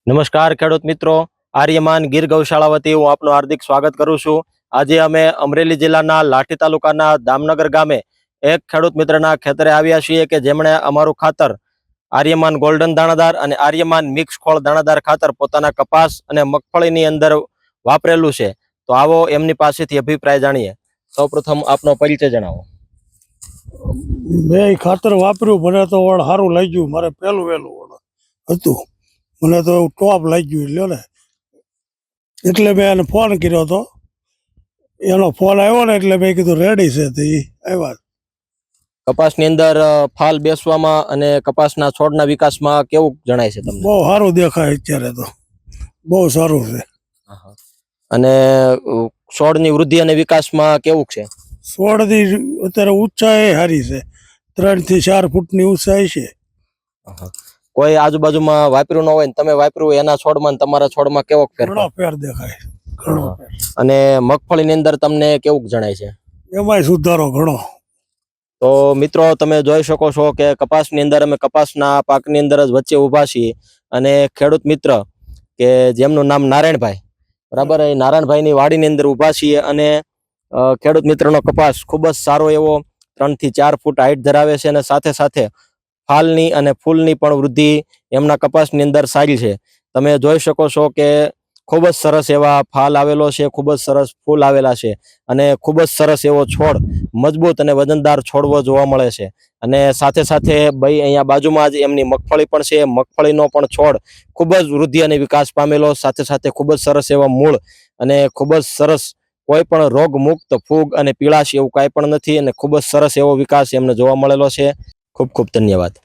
નમસ્કાર ખેડૂત મિત્રો, આર્યમાન ગીર ગૌશાળા વતી હું આપનું હાર્દિક સ્વાગત કરું છું। આજે અમે અમરેલી જિલ્લાના લાઠી તાલુકાના દામનગર ગામે એક ખેડૂત મિત્રના ખેતરે આવ્યા છીએ કે જેમણે અમારું ખાતર આર્યમાન ગોલ્ડન દાણાદાર અને આર્યમાન મિક્સ ખોળ દાણાદાર ખાતર પોતાના કપાસ અને મગફળીની અંદર વાપરેલું છે। તો આવો એમની પાસેથી અભિપ્રાય જાણીએ। સૌપ્રથમ આપનો પરિચય જણાવો। મેં ખાતર વાપર્યું, મને તો વળ સારું લાગ્યું। મારે પહેલું વહેલું હતું, મને તો ટોપ લાગ્યું લ્યો ને, એટલે મેં એને ફોન કર્યો હતો। એનો ફોન આવ્યો ને એટલે મેં કીધું રેડી છે, તો એ આવ્યા। કપાસની અંદર ફાલ બેસવામાં અને કપાસના છોડના વિકાસમાં કેવું જણાય છે તમને? બહુ સારું દેખાય, અત્યારે તો બહુ સારું છે। અને છોડની વૃદ્ધિ અને વિકાસમાં કેવું છે? છોડની અત્યારે ઊંચાઈ સારી છે, 3 થી 4 ફૂટની ઊંચાઈ છે। કોઈ આજુબાજુમાં વાપર્યું ન હોય ને તમે વાપર્યું, એના છોડમાં ને તમારા છોડમાં કેવો ફેર? ઘણો ફેર દેખાય, ઘણો ફેર। અને મગફળીની અંદર તમને કેવું જણાય છે? એમાંય સુધારો ઘણો। તો મિત્રો, તમે જોઈ શકો છો કે કપાસની અંદર અમે કપાસના પાકની અંદર જ વચ્ચે ઊભા છીએ અને ખેડૂત મિત્ર કે જેમનું નામ નારાયણભાઈ, બરાબર, એ નારાયણભાઈની વાડીની અંદર ઊભા છીએ અને ખેડૂત મિત્રનો કપાસ ખૂબ જ સારો એવો 3 થી 4 ફૂટ હાઈટ ધરાવે છે અને સાથે સાથે ફાલની અને ફૂલની પણ વૃદ્ધિ એમના કપાસની અંદર સારી છે। તમે જોઈ શકો છો કે ખૂબ જ સરસ એવા ફાલ આવેલો છે, ખૂબ જ સરસ ફૂલ આવેલા છે અને ખૂબ જ સરસ એવો છોડ, મજબૂત અને વજનદાર છોડવો જોવા મળે છે। અને સાથે સાથે ભાઈ અહીંયા બાજુમાં જ એમની મગફળી પણ છે, મગફળીનો પણ છોડ ખૂબ જ વૃદ્ધિ અને વિકાસ પામેલો, સાથે સાથે ખૂબ જ સરસ એવા મૂળ અને ખૂબ જ સરસ કોઈ પણ રોગ મુક્ત, ફૂગ અને પીળાશ એવું કાંઈ પણ નથી અને ખૂબ જ સરસ એવો વિકાસ એમને જોવા મળેલો છે। ખૂબ ખૂબ ધન્યવાદ।